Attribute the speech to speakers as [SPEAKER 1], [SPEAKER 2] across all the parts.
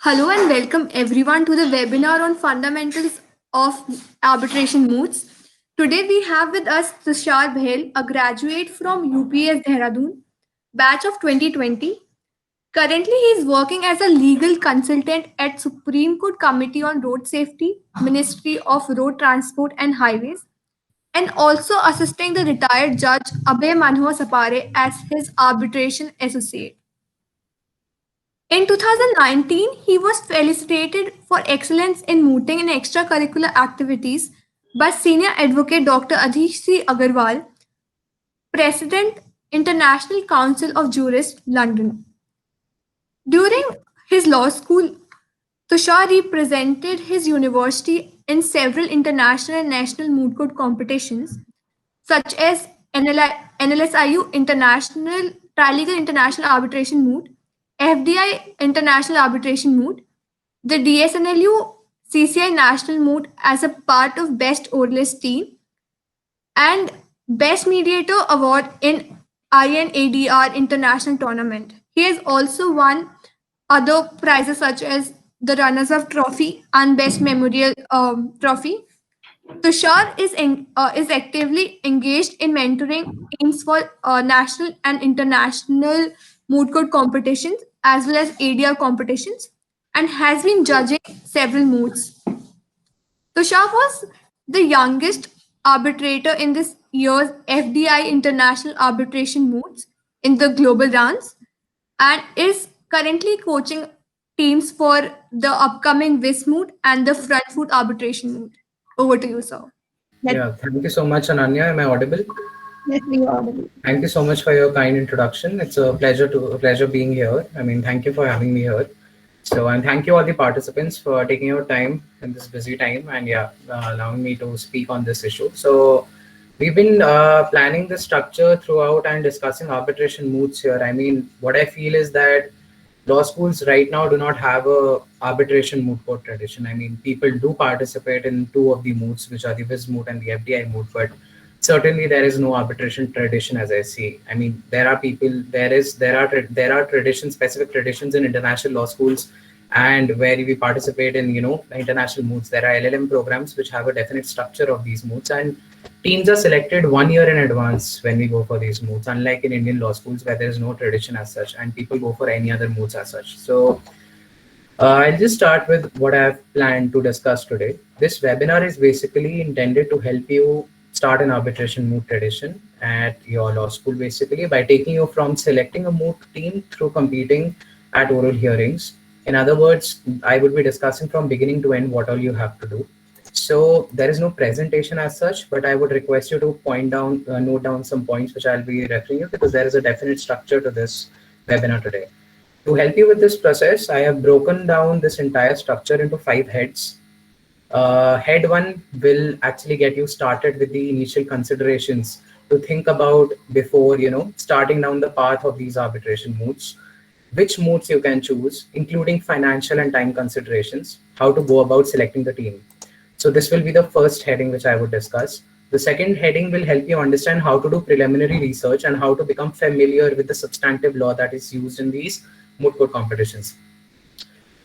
[SPEAKER 1] Hello and welcome everyone to the webinar on fundamentals of arbitration moods. Today we have with us Tushar Bhel, a graduate from UPS Dehradun, batch of 2020. Currently, he is working as a legal consultant at Supreme Court Committee on Road Safety, Ministry of Road Transport and Highways, and also assisting the retired judge Abhay Manohar Sapare as his arbitration associate. In 2019, he was felicitated for excellence in mooting and extracurricular activities by senior advocate Dr. Adhish C. Agarwal, President, International Council of Jurists, London. During his law school, Tushar represented his university in several international and national moot court competitions, such as NLSIU International Trilegal International Arbitration Moot, FDI International Arbitration Moot, the DSNLU CCI National Moot as a part of Best Oralist Team, and Best Mediator Award in INADR International Tournament. He has also won other prizes such as the Runners Up Trophy and Best Memorial Trophy. Tushar is actively engaged in mentoring teams for national and international moot court competitions as well as ADR competitions and has been judging several moots. Tushar was the youngest arbitrator in this year's FDI International Arbitration Moots in the global rounds and is currently coaching teams for the upcoming WIS moot and the front foot arbitration moot. Over to you, sir.
[SPEAKER 2] Yeah, thank you so much, Ananya. Am I audible?
[SPEAKER 1] Yes, you are audible.
[SPEAKER 2] Thank you so much for your kind introduction. It's a pleasure being here. I mean, thank you for having me here. So, and thank you all the participants for taking your time in this busy time and allowing me to speak on this issue. So, we've been planning the structure throughout and discussing arbitration moots here. I mean, what I feel is that law schools right now do not have a arbitration moot court tradition. I mean, people do participate in two of the moots, which are the WIS moot and the FDI moot, but certainly there is no arbitration tradition as I see. I mean, there are people, there are traditions, specific traditions in international law schools, and where we participate in international moots. There are LLM programs which have a definite structure of these moots, and teams are selected 1 year in advance when we go for these moots, unlike in Indian law schools where there is no tradition as such and people go for any other moots as such. So I'll just start with what I've planned to discuss today. This webinar is basically intended to help you start an arbitration moot tradition at your law school, basically by taking you from selecting a moot team through competing at oral hearings. In other words, I would be discussing from beginning to end what all you have to do. So there is no presentation as such, but I would request you to note down some points which I'll be referring you because there is a definite structure to this webinar today. To help you with this process, I have broken down this entire structure into 5 heads. Head 1 will actually get you started with the initial considerations to think about before, starting down the path of these arbitration moots, which moots you can choose, including financial and time considerations, how to go about selecting the team. So this will be the first heading which I would discuss. The second heading will help you understand how to do preliminary research and how to become familiar with the substantive law that is used in these moot court competitions.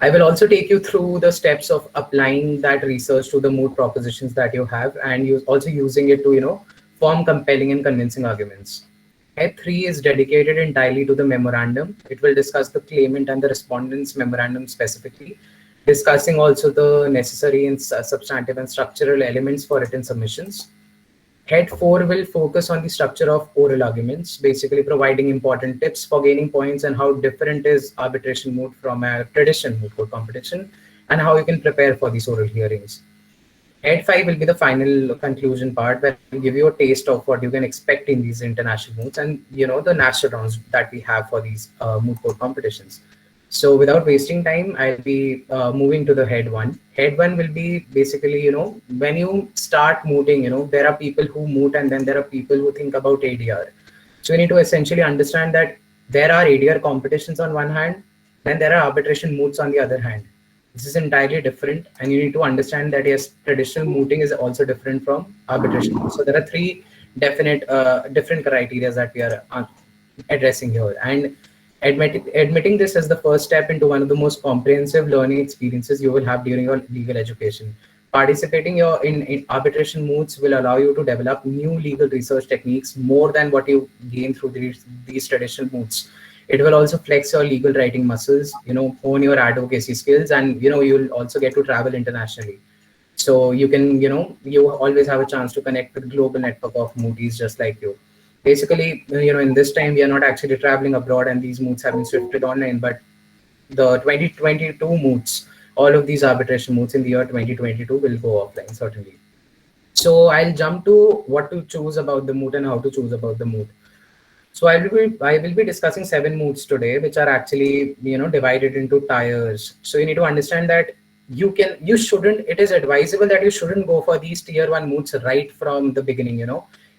[SPEAKER 2] I will also take you through the steps of applying that research to the moot propositions that you have and also using it to, form compelling and convincing arguments. Head 3 is dedicated entirely to the memorandum. It will discuss the claimant and the respondent's memorandum specifically, discussing also the necessary and substantive and structural elements for written submissions. Head 4 will focus on the structure of oral arguments, basically providing important tips for gaining points and how different is arbitration moot from a traditional moot court competition and how you can prepare for these oral hearings. Head 5 will be the final conclusion part where we give you a taste of what you can expect in these international moots and the national rounds that we have for these moot court competitions. So without wasting time, I'll be moving to the head 1. Head 1 will be basically, when you start mooting, there are people who moot and then there are people who think about ADR. So you need to essentially understand that there are ADR competitions on one hand, then there are arbitration moots on the other hand. This is entirely different, and you need to understand that yes, traditional mooting is also different from arbitration. So there are 3 definite different criteria that we are addressing here. And Admitting this as the first step into one of the most comprehensive learning experiences you will have during your legal education. Participating in arbitration moots will allow you to develop new legal research techniques more than what you gain through these traditional moots. It will also flex your legal writing muscles, hone your advocacy skills, and you'll also get to travel internationally. So you can, you always have a chance to connect with global network of mooties just like you. Basically, in this time, we are not actually traveling abroad and these moots have been shifted online, but the 2022 moots, all of these arbitration moots in the year 2022 will go offline, certainly. So I'll jump to what to choose about the moot and how to choose about the moot. So I will be discussing 7 moots today, which are actually divided into tiers. So you need to understand that you shouldn't. It is advisable that you shouldn't go for these tier 1 moots right from the beginning.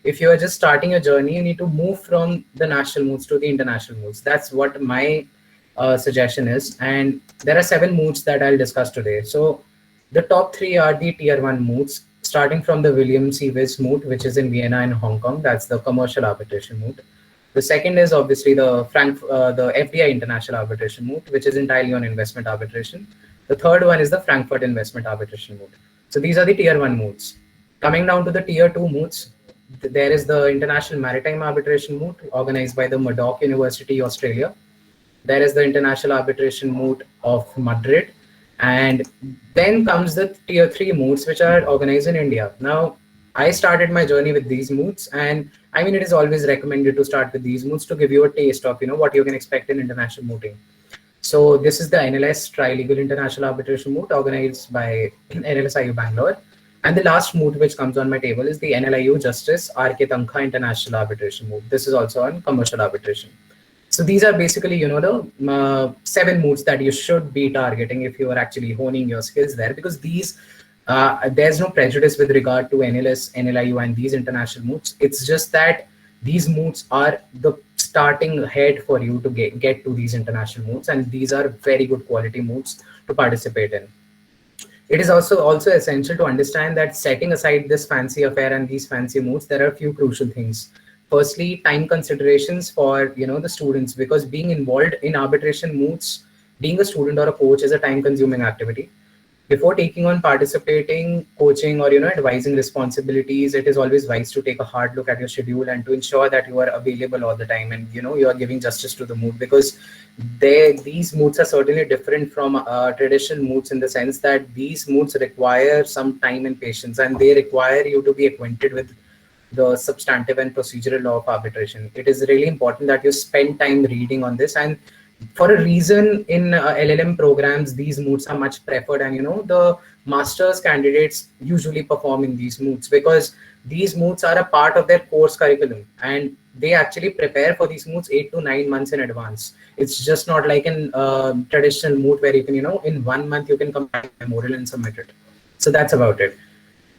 [SPEAKER 2] If you are just starting a journey, you need to move from the national moots to the international moots. That's what my suggestion is. And there are 7 moots that I'll discuss today. So the top 3 are the tier 1 moots, starting from the William C. Wiss moot, which is in Vienna and Hong Kong. That's the commercial arbitration moot. The second is obviously the FDI International Arbitration moot, which is entirely on investment arbitration. The third one is the Frankfurt Investment Arbitration moot. So these are the tier 1 moots. Coming down to the tier 2 moots, there is the International Maritime Arbitration moot organized by the Murdoch University, Australia. There is the International Arbitration moot of Madrid. And then comes the tier 3 moots, which are organized in India. Now, I started my journey with these moots, and I mean, it is always recommended to start with these moots to give you a taste of, what you can expect in international mooting. So this is the NLS Trilegal International Arbitration moot organized by NLSIU Bangalore. And the last moot which comes on my table is the NLIU Justice R.K. Tankha International Arbitration moot. This is also on commercial arbitration. So these are basically, the 7 moots that you should be targeting if you are actually honing your skills there, because these there's no prejudice with regard to NLS, NLIU, and these international moots. It's just that these moots are the starting head for you to get to these international moots, and these are very good quality moots to participate in. It is also essential to understand that setting aside this fancy affair and these fancy moots, there are a few crucial things. Firstly, time considerations for the students, because being involved in arbitration moots, being a student or a coach is a time-consuming activity. Before taking on participating, coaching, or advising responsibilities, it is always wise to take a hard look at your schedule and to ensure that you are available all the time and you are giving justice to the moot, because these moots are certainly different from traditional moots in the sense that these moots require some time and patience, and they require you to be acquainted with the substantive and procedural law of arbitration. It is really important that you spend time reading on this, and for a reason in LLM programs, these moots are much preferred, and the master's candidates usually perform in these moots because these moots are a part of their course curriculum, and they actually prepare for these moots 8 to 9 months in advance. It's just not like in traditional moot where you can, in 1 month you can compile a memorial and submit it. So that's about it.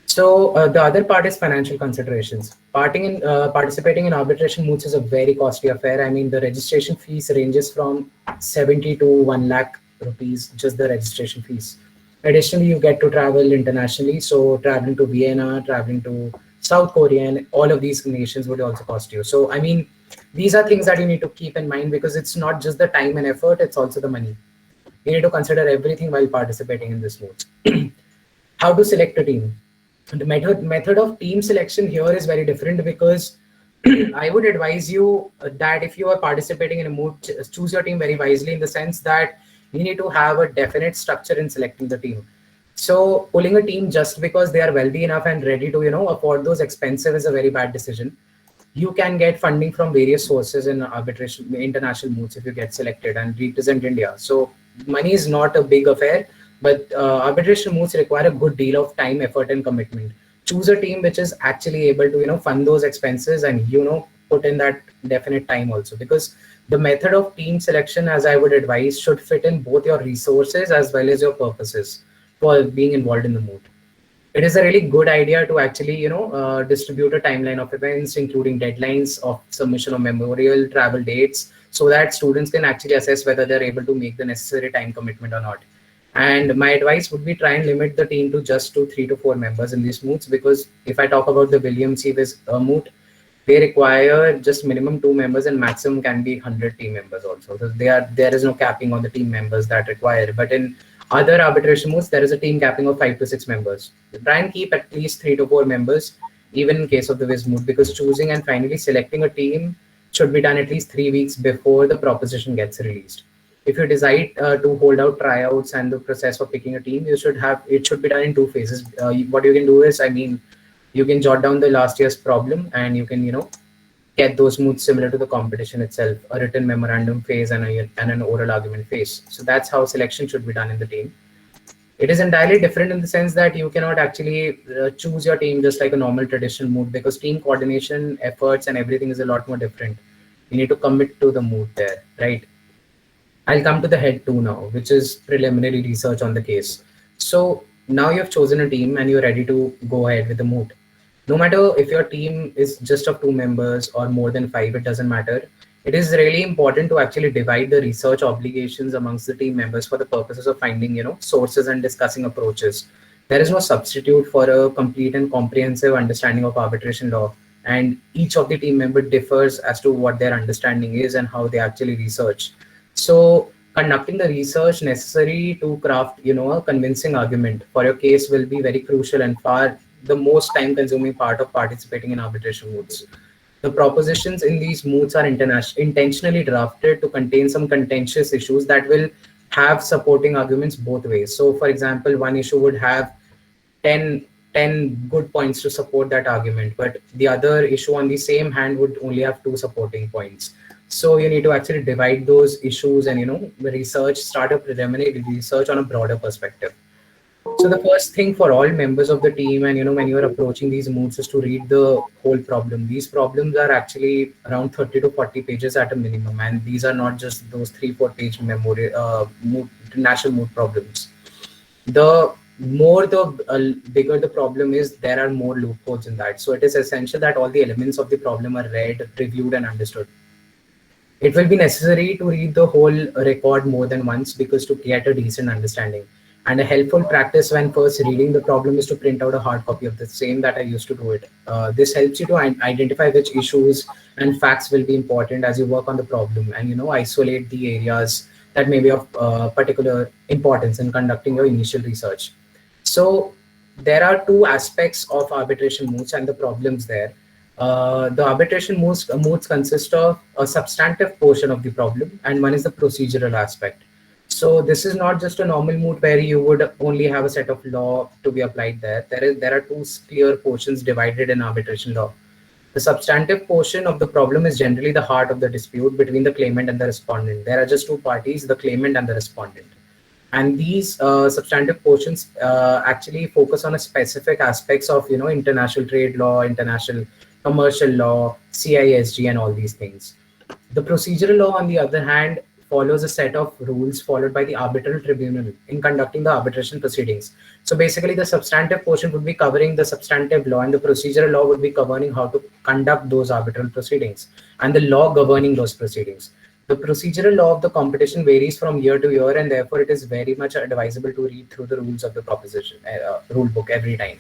[SPEAKER 2] So the other part is financial considerations. Participating in arbitration moots is a very costly affair. I mean, the registration fees ranges from 70 to 1 lakh rupees, just the registration fees. Additionally, you get to travel internationally. So traveling to Vienna, traveling to South Korea, and all of these nations would also cost you. So, I mean, these are things that you need to keep in mind, because it's not just the time and effort, it's also the money. You need to consider everything while participating in this moot. How to select a team? The method of team selection here is very different, because I would advise you that if you are participating in a moot, choose your team very wisely, in the sense that you need to have a definite structure in selecting the team. So pulling a team just because they are wealthy enough and ready to afford those expenses is a very bad decision. You can get funding from various sources in arbitration international moots if you get selected and represent India. So money is not a big affair, but arbitration moots require a good deal of time, effort, and commitment. Choose a team which is actually able to fund those expenses and put in that definite time also, because the method of team selection, as I would advise, should fit in both your resources as well as your purposes for being involved in the moot. It is a really good idea to actually distribute a timeline of events, including deadlines of submission of memorial, travel dates, so that students can actually assess whether they're able to make the necessary time commitment or not. And my advice would be try and limit the team to just 3 to 4 members in these moots, because if I talk about the William C. Wiss moot, They require just minimum 2 members and maximum can be 100 team members also. So there is no capping on the team members that require. But in other arbitration modes, there is a team capping of 5 to 6 members. Try and keep at least 3 to 4 members, even in case of the Wiz mode, because choosing and finally selecting a team should be done at least 3 weeks before the proposition gets released. If you decide to hold out tryouts and the process for picking a team, it should be done in 2 phases. What you can do is, I mean, you can jot down the last year's problem and you can get those moods similar to the competition itself, a written memorandum phase and an oral argument phase. So that's how selection should be done in the team. It is entirely different in the sense that you cannot actually choose your team just like a normal traditional mood, because team coordination efforts and everything is a lot more different. You need to commit to the mood there, right? I'll come to the head two now, which is preliminary research on the case. So now you've chosen a team and you're ready to go ahead with the mood. No matter if your team is just of 2 members or more than 5, it doesn't matter. It is really important to actually divide the research obligations amongst the team members for the purposes of finding, sources and discussing approaches. There is no substitute for a complete and comprehensive understanding of arbitration law, and each of the team member differs as to what their understanding is and how they actually research. So conducting the research necessary to craft, a convincing argument for your case will be very crucial and far the most time consuming part of participating in arbitration moods. The propositions in these moods are intentionally drafted to contain some contentious issues that will have supporting arguments both ways. So for example, one issue would have 10, 10 good points to support that argument, but the other issue on the same hand would only have 2 supporting points. So you need to actually divide those issues and start a preliminary research on a broader perspective. So the first thing for all members of the team, and when you are approaching these moods, is to read the whole problem. These problems are actually around 30 to 40 pages at a minimum, and these are not just those 3-4 page memory national mood problems. The more the bigger the problem is, there are more loopholes in that. So it is essential that all the elements of the problem are read, reviewed, and understood. It will be necessary to read the whole record more than once because to get a decent understanding. And a helpful practice when first reading the problem is to print out a hard copy of the same that I used to do it. This helps you to identify which issues and facts will be important as you work on the problem, and isolate the areas that may be of particular importance in conducting your initial research. So there are 2 aspects of arbitration moods and the problems there. The arbitration moods consist of a substantive portion of the problem, and one is the procedural aspect. So this is not just a normal mood where you would only have a set of law to be applied there. There are 2 clear portions divided in arbitration law. The substantive portion of the problem is generally the heart of the dispute between the claimant and the respondent. There are just 2 parties, the claimant and the respondent. And these substantive portions actually focus on a specific aspects of international trade law, international commercial law, CISG, and all these things. The procedural law, on the other hand, follows a set of rules followed by the arbitral tribunal in conducting the arbitration proceedings. So basically, the substantive portion would be covering the substantive law, and the procedural law would be governing how to conduct those arbitral proceedings and the law governing those proceedings. The procedural law of the competition varies from year to year, and therefore it is very much advisable to read through the rules of the proposition rule book every time.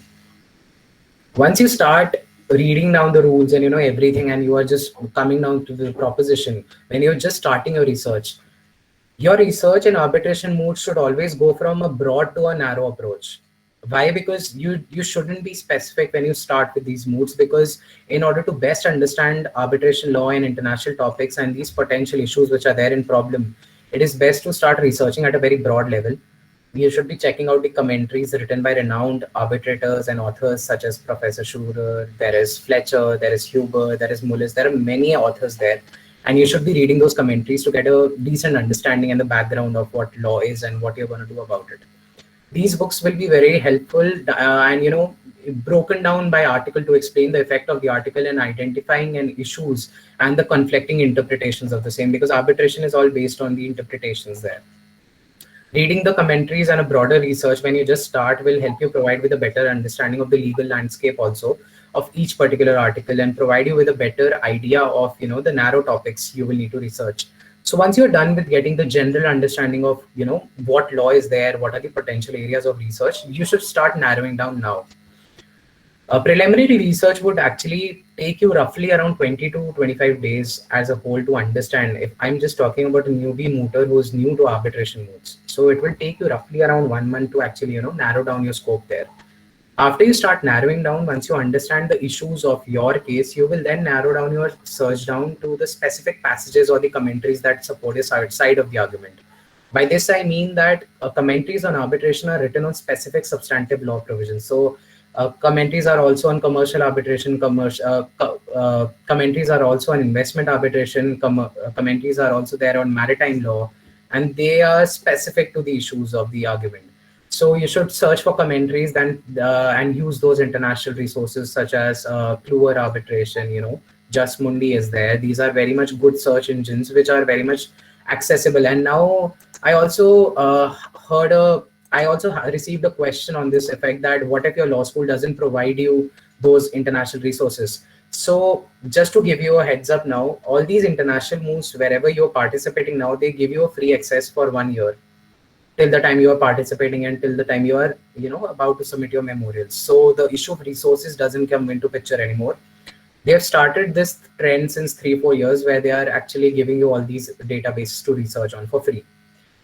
[SPEAKER 2] Once you start reading down the rules and everything, and you are just coming down to the proposition, when you're just starting your research in arbitration mood should always go from a broad to a narrow approach. Why? Because you shouldn't be specific when you start with these moods, because in order to best understand arbitration law and international topics and these potential issues which are there in problem, it is best to start researching at a very broad level. You should be checking out the commentaries written by renowned arbitrators and authors such as Professor Schurer, there is Fletcher, there is Huber, there is Mullis. There are many authors there, and you should be reading those commentaries to get a decent understanding and the background of what law is and what you're going to do about it. These books will be very helpful and broken down by article to explain the effect of the article and identifying and issues and the conflicting interpretations of the same, because arbitration is all based on the interpretations there. Reading the commentaries and a broader research when you just start will help you provide with a better understanding of the legal landscape also of each particular article, and provide you with a better idea of the narrow topics you will need to research. So once you're done with getting the general understanding of what law is there, what are the potential areas of research, you should start narrowing down now. Preliminary research would actually take you roughly around 20 to 25 days as a whole to understand. If I'm just talking about a newbie mooter who's new to arbitration modes, so it will take you roughly around 1 month to actually, narrow down your scope there. After you start narrowing down, once you understand the issues of your case, you will then narrow down your search down to the specific passages or the commentaries that support your side of the argument. By this, I mean that commentaries on arbitration are written on specific substantive law provisions. So, commentaries are also on commercial arbitration, commentaries are also on investment arbitration, commentaries are also there on maritime law, and they are specific to the issues of the argument. So you should search for commentaries then and use those international resources such as Kluwer arbitration. Just Mundi is there. These are very much good search engines which are very much accessible. And now I also received a question on this effect that what if your law school doesn't provide you those international resources? So just to give you a heads up now, all these international moves, wherever you're participating now, they give you a free access for 1 year till the time you are participating and till the time you are about to submit your memorials. So the issue of resources doesn't come into picture anymore. They have started this trend since 3-4 years where they are actually giving you all these databases to research on for free.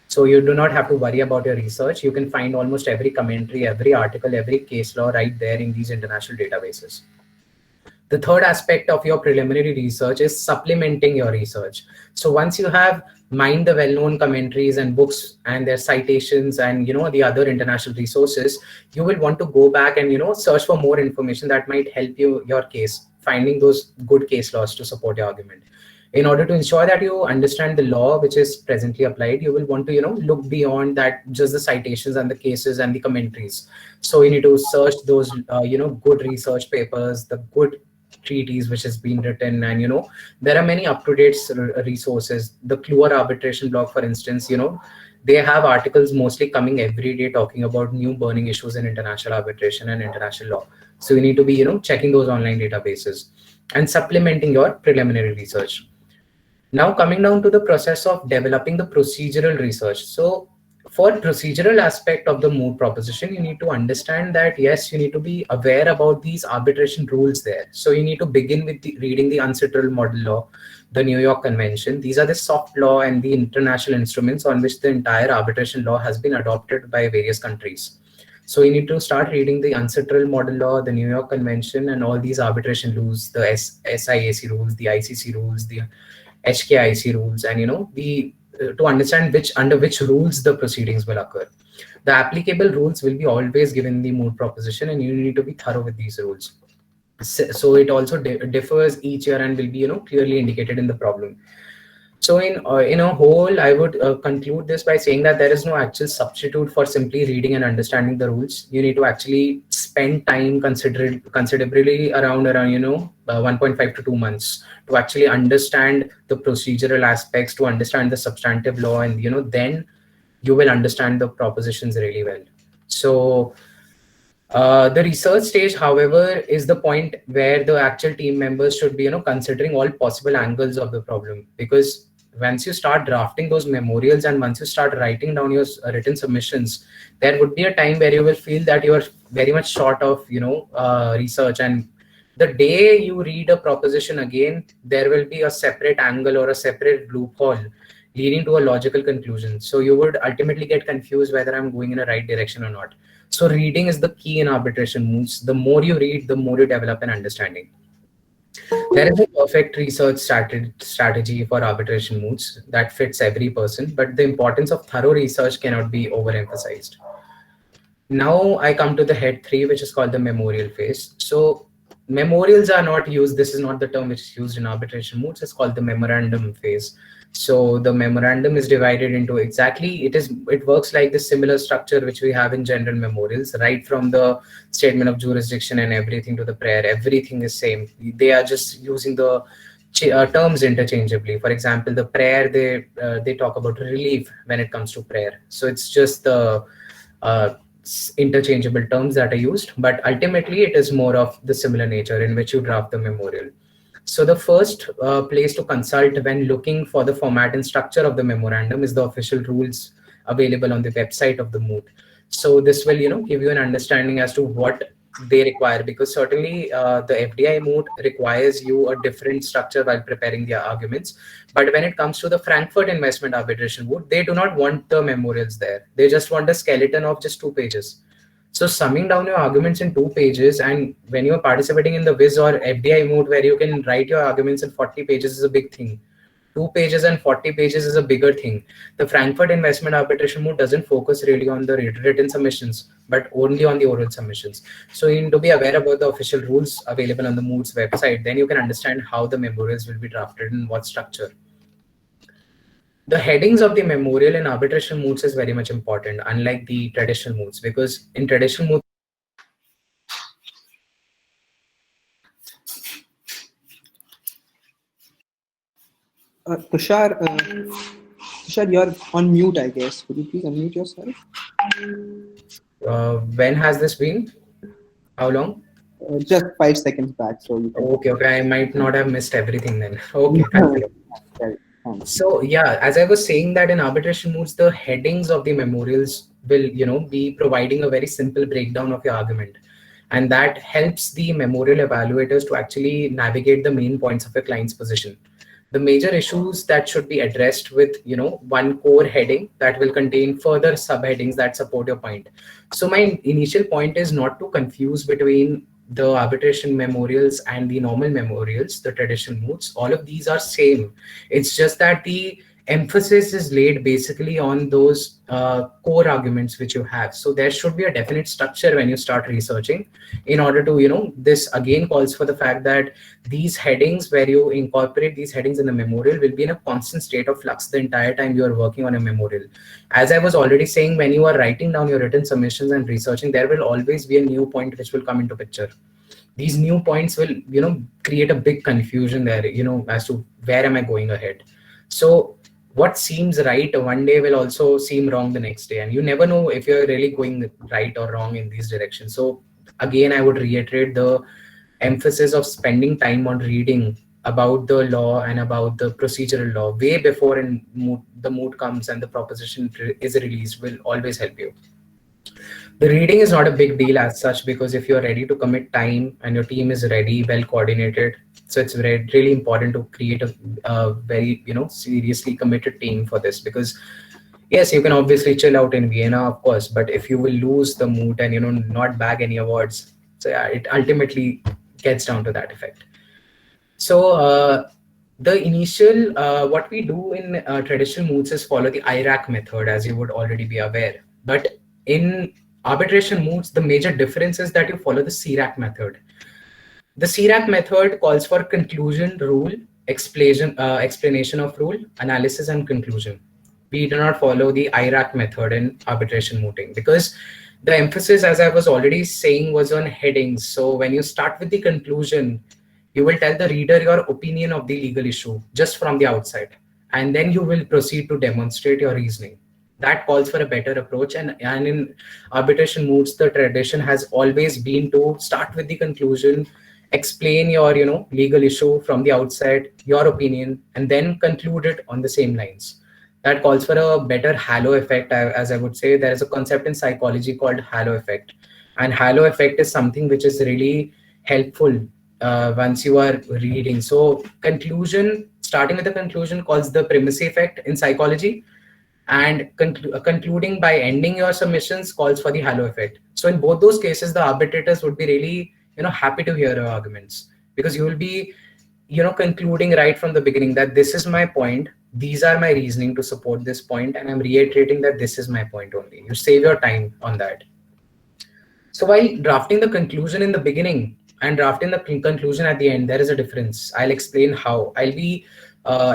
[SPEAKER 2] So you do not have to worry about your research. You can find almost every commentary, every article, every case law right there in these international databases. The third aspect of your preliminary research is supplementing your research. So once you have mined the well-known commentaries and books and their citations and the other international resources, you will want to go back and search for more information that might help your case, finding those good case laws to support your argument. In order to ensure that you understand the law which is presently applied, you will want to look beyond that, just the citations and the cases and the commentaries. So you need to search those good research papers, the good treaties which has been written, and there are many up-to-date resources. The Kluwer arbitration blog, for instance, they have articles mostly coming every day talking about new burning issues in international arbitration and international law. So you need to be checking those online databases and supplementing your preliminary research. Now coming down to the process of developing the procedural research. So for procedural aspect of the moot proposition, you need to understand that, yes, you need to be aware about these arbitration rules there. So you need to begin with reading the UNCITRAL model law, the New York Convention. These are the soft law and the international instruments on which the entire arbitration law has been adopted by various countries. So you need to start reading the UNCITRAL model law, the New York Convention, and all these arbitration rules, the SIAC rules, the ICC rules, the HKIC rules, and to understand under which rules the proceedings will occur. The applicable rules will be always given in the moot proposition, and you need to be thorough with these rules. So it also differs each year and will be clearly indicated in the problem. So in a whole, I would conclude this by saying that there is no actual substitute for simply reading and understanding the rules. You need to actually spend time considerably around 1.5 to 2 months to actually understand the procedural aspects, to understand the substantive law, and then you will understand the propositions really well. So the research stage, however, is the point where the actual team members should be considering all possible angles of the problem, because once you start drafting those memorials and once you start writing down your written submissions, there would be a time where you will feel that you are very much short of research, and the day you read a proposition again, there will be a separate angle or a separate loophole leading to a logical conclusion. So you would ultimately get confused whether I'm going in the right direction or not. So reading is the key in arbitration moves. The more you read, the more you develop an understanding. There is a perfect research strategy for arbitration moves that fits every person, but the importance of thorough research cannot be overemphasized. Now I come to the head 3, which is called the memorial phase. So memorials are not used. This is not the term which is used in arbitration moves. It's called the memorandum phase. So the memorandum is divided into it works like the similar structure which we have in general memorials, right from the statement of jurisdiction and everything to the prayer. Everything is same. They are just using the terms interchangeably. For example, the prayer, they talk about relief when it comes to prayer. So it's just the interchangeable terms that are used, but ultimately it is more of the similar nature in which you draft the memorial. So the first place to consult when looking for the format and structure of the memorandum is the official rules available on the website of the moot. So this will, give you an understanding as to what they require, because certainly the FDI moot requires you a different structure while preparing the arguments. But when it comes to the Frankfurt investment arbitration moot, they do not want the memorials there. They just want a skeleton of just 2 pages. So summing down your arguments in 2 pages, and when you're participating in the Viz or FDI moot where you can write your arguments in 40 pages is a big thing. 2 pages and 40 pages is a bigger thing. The Frankfurt investment arbitration moot doesn't focus really on the written submissions, but only on the oral submissions. So you need to be aware about the official rules available on the moot's website. Then you can understand how the memorials will be drafted and what structure. The headings of the memorial in arbitration moots is very much important, unlike the traditional moots, because in traditional moots,
[SPEAKER 3] Tushar, you're on mute, I guess. Could you please unmute yourself?
[SPEAKER 2] when has this been? How long?
[SPEAKER 3] Just 5 seconds back. So you can...
[SPEAKER 2] Okay. I might not have missed everything then. Okay, thank you.
[SPEAKER 3] Right.
[SPEAKER 2] So yeah, as I was saying that in arbitration moots, the headings of the memorials will, be providing a very simple breakdown of your argument. And that helps the memorial evaluators to actually navigate the main points of a client's position. The major issues that should be addressed with, one core heading that will contain further subheadings that support your point. So my initial point is not to confuse between the arbitration memorials and the normal memorials, the traditional moots. All of these are same. It's just that the emphasis is laid basically on those core arguments which you have. So there should be a definite structure when you start researching in order to, this again calls for the fact that these headings, where you incorporate these headings in the memorial, will be in a constant state of flux the entire time you are working on a memorial. As I was already saying, when you are writing down your written submissions and researching, there will always be a new point which will come into picture. These new points will, create a big confusion there, as to where am I going ahead. So what seems right one day will also seem wrong the next day. And you never know if you're really going right or wrong in these directions. So again, I would reiterate the emphasis of spending time on reading about the law and about the procedural law way before the moot comes and the proposition is released will always help you. The reading is not a big deal as such, because if you're ready to commit time and your team is ready, well coordinated, so it's really important to create a very, seriously committed team for this. Because yes, you can obviously chill out in Vienna, of course, but if you will lose the moot and, not bag any awards, so yeah, it ultimately gets down to that effect. So the initial, what we do in traditional moots is follow the IRAC method, as you would already be aware. But in arbitration moots, the major difference is that you follow the CRAC method. The CRAC method calls for conclusion, rule, explanation of rule, analysis, and conclusion. We do not follow the IRAC method in arbitration mooting, because the emphasis, as I was already saying, was on headings. So when you start with the conclusion, you will tell the reader your opinion of the legal issue just from the outside, and then you will proceed to demonstrate your reasoning. That calls for a better approach. And in arbitration moots, the tradition has always been to start with the conclusion, explain your legal issue from the outside, your opinion, and then conclude it on the same lines. That calls for a better halo effect. As I would say, there is a concept in psychology called halo effect, and halo effect is something which is really helpful once you are reading. So conclusion, starting with the conclusion, calls the primacy effect in psychology, and concluding by ending your submissions calls for the halo effect. So in both those cases, the arbitrators would be really happy to hear your arguments, because you will be concluding right from the beginning that this is my point, these are my reasoning to support this point, and I'm reiterating that this is my point only. You save your time on that. So while drafting the conclusion in the beginning and drafting the conclusion at the end, there is a difference. I'll explain how. I'll be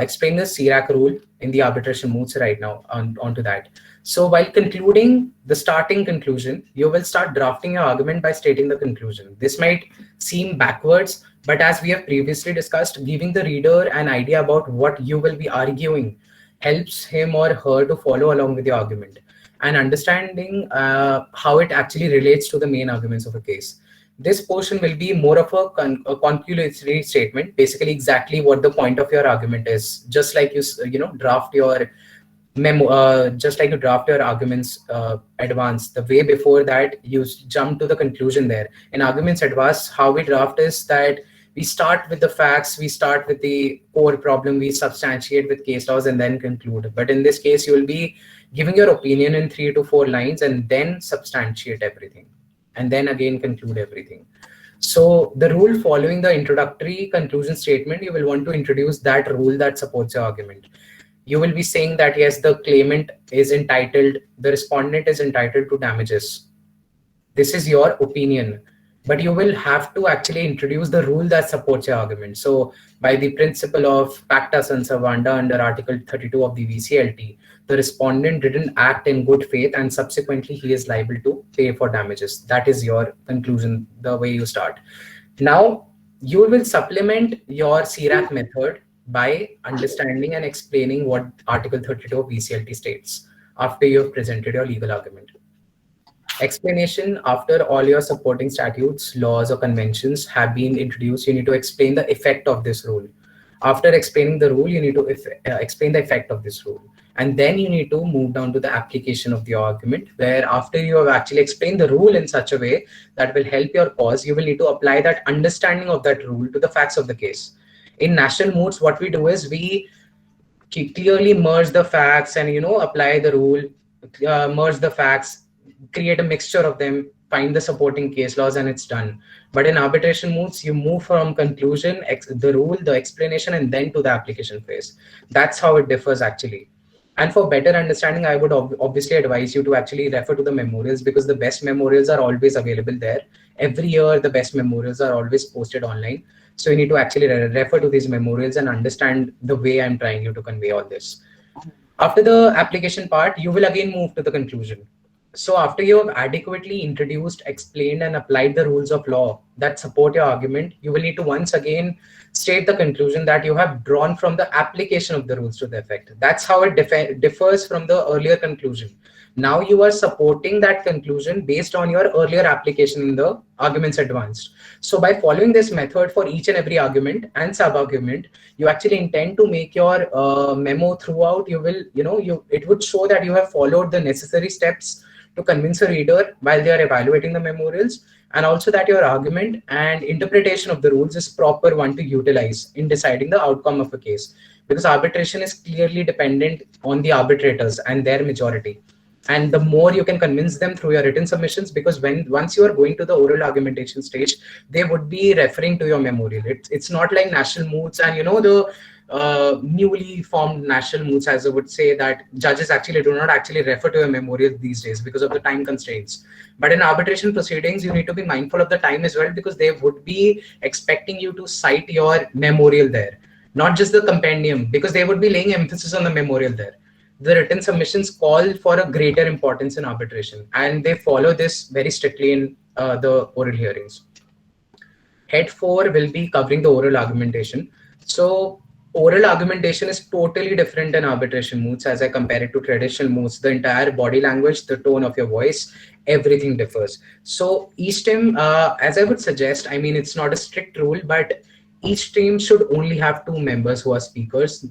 [SPEAKER 2] explain the CRAC rule in the arbitration moots right now onto that. So while concluding the starting conclusion, you will start drafting your argument by stating the conclusion. This might seem backwards, but as we have previously discussed, giving the reader an idea about what you will be arguing helps him or her to follow along with the argument and understanding how it actually relates to the main arguments of a case. This portion will be more of a conclusory statement, basically exactly what the point of your argument is. Just like you draft your just like you draft your arguments advance, the way before that you jump to the conclusion there. In arguments advance, how we draft is that we start with the facts, we start with the core problem, we substantiate with case laws, and then conclude. But in this case, you will be giving your opinion in 3 to 4 lines and then substantiate everything, and then again conclude everything. So the rule following the introductory conclusion statement, you will want to introduce that rule that supports your argument. You will be saying that yes, the claimant is entitled, the respondent is entitled to damages. This is your opinion, but you will have to actually introduce the rule that supports your argument. So by the principle of pacta sunt servanda under Article 32 of the VCLT, the respondent didn't act in good faith and subsequently he is liable to pay for damages. That is your conclusion, the way you start. Now, you will supplement your CRAF method by understanding and explaining what Article 32 of VCLT states after you have presented your legal argument. Explanation: after all your supporting statutes, laws, or conventions have been introduced, you need to explain the effect of this rule. After explaining the rule, you need to explain the effect of this rule. And then you need to move down to the application of the argument, where after you have actually explained the rule in such a way that will help your cause, you will need to apply that understanding of that rule to the facts of the case. In national moods, what we do is we clearly merge the facts and apply the rule, merge the facts, create a mixture of them, find the supporting case laws, and it's done. But in arbitration moods, you move from conclusion, the rule, the explanation, and then to the application phase. That's how it differs actually. And for better understanding, I would obviously advise you to actually refer to the memorials, because the best memorials are always available there. Every year, the best memorials are always posted online. So you need to actually refer to these memorials and understand the way I'm trying you to convey all this. After the application part, you will again move to the conclusion. So after you have adequately introduced, explained, and applied the rules of law that support your argument, you will need to once again state the conclusion that you have drawn from the application of the rules to the effect. That's how it differs from the earlier conclusion. Now you are supporting that conclusion based on your earlier application in the arguments advanced. So by following this method for each and every argument and sub-argument, you actually intend to make your memo throughout. You will, it would show that you have followed the necessary steps to convince a reader while they are evaluating the memorials, and also that your argument and interpretation of the rules is proper one to utilize in deciding the outcome of a case, because arbitration is clearly dependent on the arbitrators and their majority. And the more you can convince them through your written submissions, because once you are going to the oral argumentation stage, they would be referring to your memorial. It's not like national moods and the newly formed national moods, as I would say, that judges actually do not actually refer to a memorial these days because of the time constraints. But in arbitration proceedings, you need to be mindful of the time as well, because they would be expecting you to cite your memorial there, not just the compendium, because they would be laying emphasis on the memorial there. The written submissions call for a greater importance in arbitration, and they follow this very strictly in the oral hearings. Head 4 will be covering the oral argumentation. So oral argumentation is totally different in arbitration moods as I compare it to traditional moods. The entire body language, the tone of your voice, everything differs. So each team, as I would suggest, I mean, it's not a strict rule, but each team should only have 2 members who are speakers.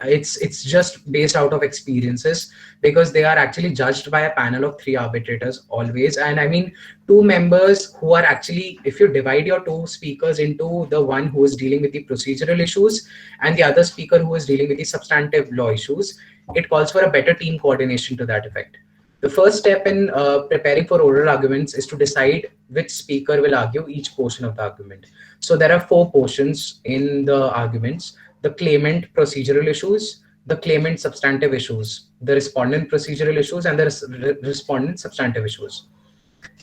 [SPEAKER 2] It's just based out of experiences, because they are actually judged by a panel of 3 arbitrators always. And I mean, 2 members who are actually, if you divide your 2 speakers into the one who is dealing with the procedural issues and the other speaker who is dealing with the substantive law issues, it calls for a better team coordination to that effect. The first step in preparing for oral arguments is to decide which speaker will argue each portion of the argument. So there are 4 portions in the arguments: the claimant procedural issues, the claimant substantive issues, the respondent procedural issues, and the respondent substantive issues.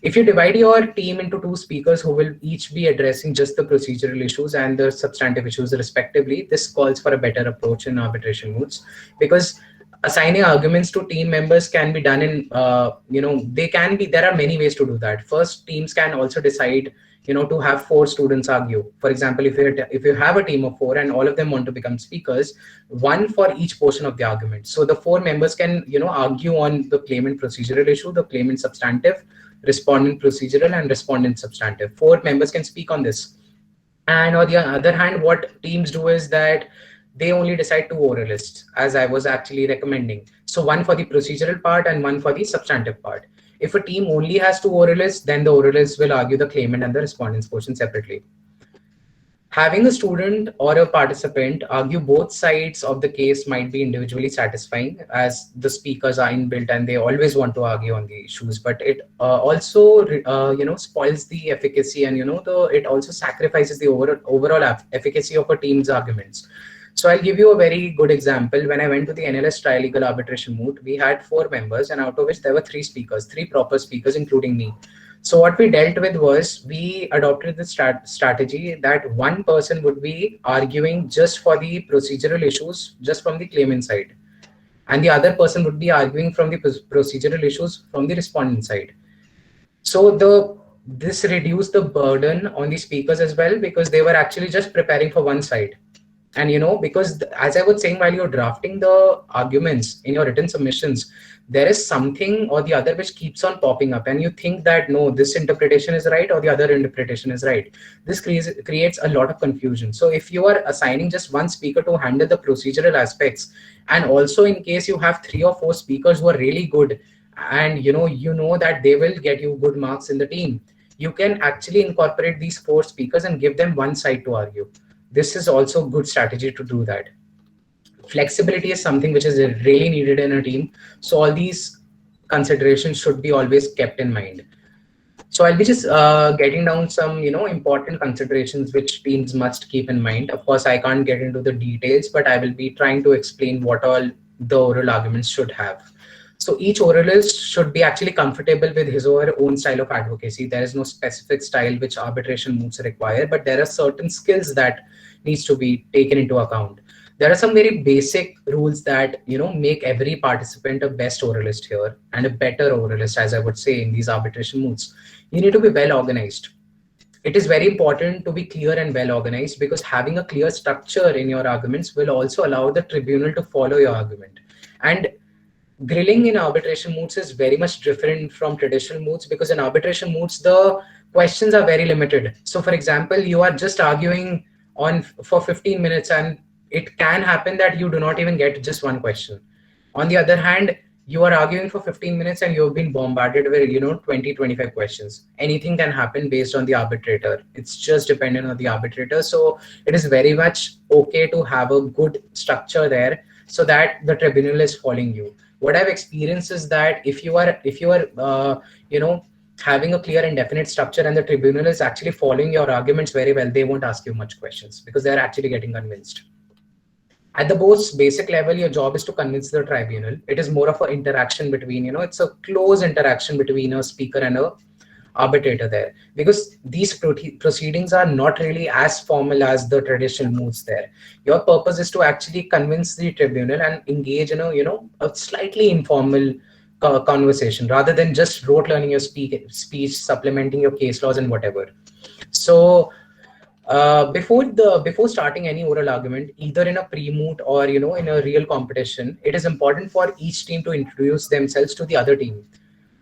[SPEAKER 2] If you divide your team into 2 speakers who will each be addressing just the procedural issues and the substantive issues respectively, this calls for a better approach in arbitration moods, because assigning arguments to team members can be done in, there are many ways to do that. First, teams can also decide to have 4 students argue. For example, if you have a team of 4 and all of them want to become speakers, 1 for each portion of the argument. So the 4 members can, argue on the claimant procedural issue, the claimant substantive, respondent procedural, and respondent substantive. 4 members can speak on this. And on the other hand, what teams do is that they only decide 2 oralists, as I was actually recommending. So one for the procedural part and one for the substantive part. If a team only has 2 oralists, then the oralists will argue the claimant and the respondent's portion separately. Having a student or a participant argue both sides of the case might be individually satisfying, as the speakers are inbuilt and they always want to argue on the issues, but it also spoils the efficacy, and it also sacrifices the overall efficacy of a team's arguments. So I'll give you a very good example. When I went to the NLS trilegal arbitration moot, we had 4 members, and out of which there were 3 speakers, 3 proper speakers, including me. So what we dealt with was, we adopted the strategy that one person would be arguing just for the procedural issues, just from the claimant side, and the other person would be arguing from the procedural issues from the respondent side. So this reduced the burden on the speakers as well, because they were actually just preparing for one side. And because as I was saying, while you're drafting the arguments in your written submissions, there is something or the other which keeps on popping up, and you think that no, this interpretation is right or the other interpretation is right. This creates a lot of confusion. So if you are assigning just one speaker to handle the procedural aspects, and also in case you have 3 or 4 speakers who are really good, and you know that they will get you good marks in the team, you can actually incorporate these 4 speakers and give them one side to argue. This is also a good strategy to do that. Flexibility is something which is really needed in a team. So all these considerations should be always kept in mind. So I'll be just getting down some, important considerations which teams must keep in mind. Of course, I can't get into the details, but I will be trying to explain what all the oral arguments should have. So each oralist should be actually comfortable with his or her own style of advocacy. There is no specific style which arbitration moots require, but there are certain skills that needs to be taken into account. There are some very basic rules that make every participant a best oralist here, and a better oralist, as I would say, in these arbitration moots. You need to be well organized. It is very important to be clear and well organized, because having a clear structure in your arguments will also allow the tribunal to follow your argument. And grilling in arbitration moots is very much different from traditional moots, because in arbitration moots the questions are very limited. So for example, you are just arguing for 15 minutes, and it can happen that you do not even get just one question. On the other hand, you are arguing for 15 minutes and you've been bombarded with 20-25 questions. Anything can happen based on the arbitrator. It's just dependent on the arbitrator. So it is very much okay to have a good structure there, so that the tribunal is following you. What I've experienced is that if you are having a clear and definite structure, and the tribunal is actually following your arguments very well, they won't ask you much questions, because they're actually getting convinced. At the most basic level, your job is to convince the tribunal. It is more of an interaction between, it's a close interaction between a speaker and a arbitrator there, because these proceedings are not really as formal as the traditional moots there. Your purpose is to actually convince the tribunal and engage in a slightly informal conversation, rather than just rote learning your speech, supplementing your case laws and whatever. So before starting any oral argument, either in a pre-moot or in a real competition, it is important for each team to introduce themselves to the other team.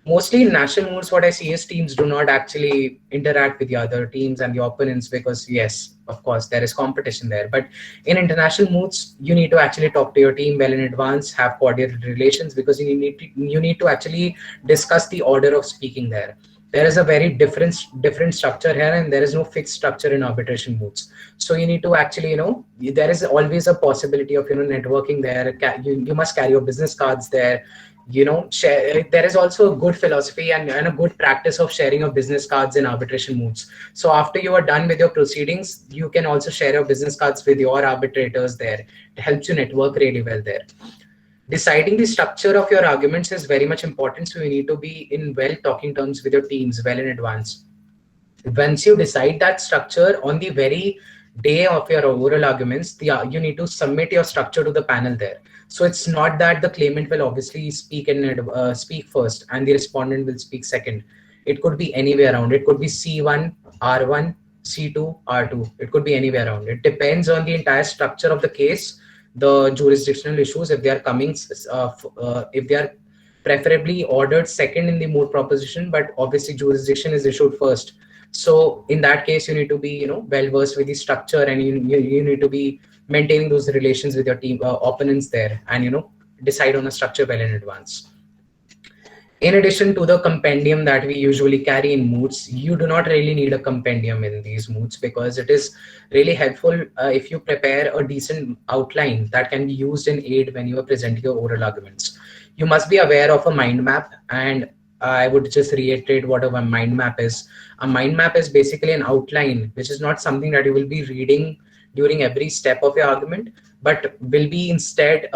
[SPEAKER 2] Mostly in national moots, what I see is teams do not actually interact with the other teams and the opponents, because yes, of course, there is competition there. But in international moots, you need to actually talk to your team well in advance, have cordial relations, because you need to actually discuss the order of speaking there. There is a very different structure here, and there is no fixed structure in arbitration moots. So you need to actually, there is always a possibility of networking there. You must carry your business cards there. There is also a good philosophy and a good practice of sharing your business cards in arbitration moots. So after you are done with your proceedings, you can also share your business cards with your arbitrators there. It helps you network really well there. Deciding the structure of your arguments is very much important. So you need to be in well talking terms with your teams well in advance. Once you decide that structure, on the very day of your oral arguments, you need to submit your structure to the panel there. So it's not that the claimant will obviously speak first and the respondent will speak second. It could be any way around. It could be C1, R1, C2, R2. It could be anywhere around. It depends on the entire structure of the case, the jurisdictional issues, if they are coming, if they are preferably ordered second in the moot proposition, but obviously jurisdiction is issued first. So in that case, you need to be, well versed with the structure, and you need to be maintaining those relations with your team opponents there, and decide on a structure well in advance. In addition to the compendium that we usually carry in moods, you do not really need a compendium in these moods, because it is really helpful if you prepare a decent outline that can be used in aid when you are presenting your oral arguments. You must be aware of a mind map, and I would just reiterate what a mind map is. A mind map is basically an outline, which is not something that you will be reading during every step of your argument, but will be instead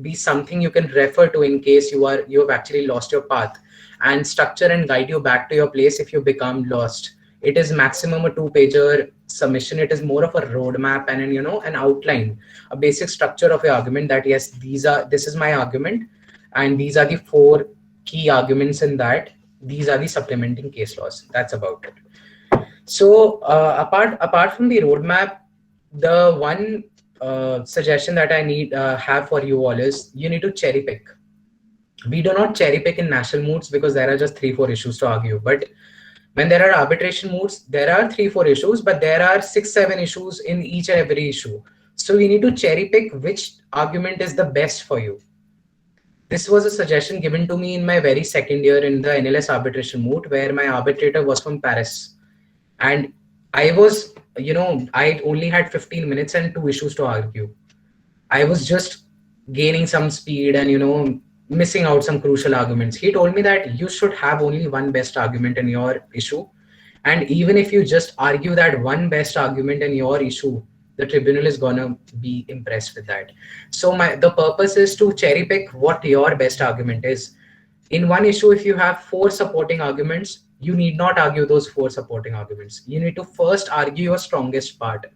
[SPEAKER 2] be something you can refer to in case you have actually lost your path, and structure and guide you back to your place if you become lost. It is maximum a 2-pager submission. It is more of a roadmap and an outline, a basic structure of your argument, that yes, this is my argument, and these are the 4 key arguments in that. These are the supplementing case laws. That's about it. So apart from the roadmap, the one suggestion that I have for you all is you need to cherry pick. We do not cherry pick in national moods because there are just 3-4 issues to argue. But when there are arbitration moods, there are 3-4 issues, but there are 6-7 issues in each and every issue. So we need to cherry pick which argument is the best for you. This was a suggestion given to me in my very second year in the NLS arbitration mood, where my arbitrator was from Paris. And I was, I only had 15 minutes and 2 issues to argue. I was just gaining some speed and, missing out some crucial arguments. He told me that you should have only one best argument in your issue. And even if you just argue that one best argument in your issue, the tribunal is going to be impressed with that. So the purpose is to cherry pick what your best argument is. In one issue, if you have 4 supporting arguments, you need not argue those 4 supporting arguments. You need to first argue your strongest part.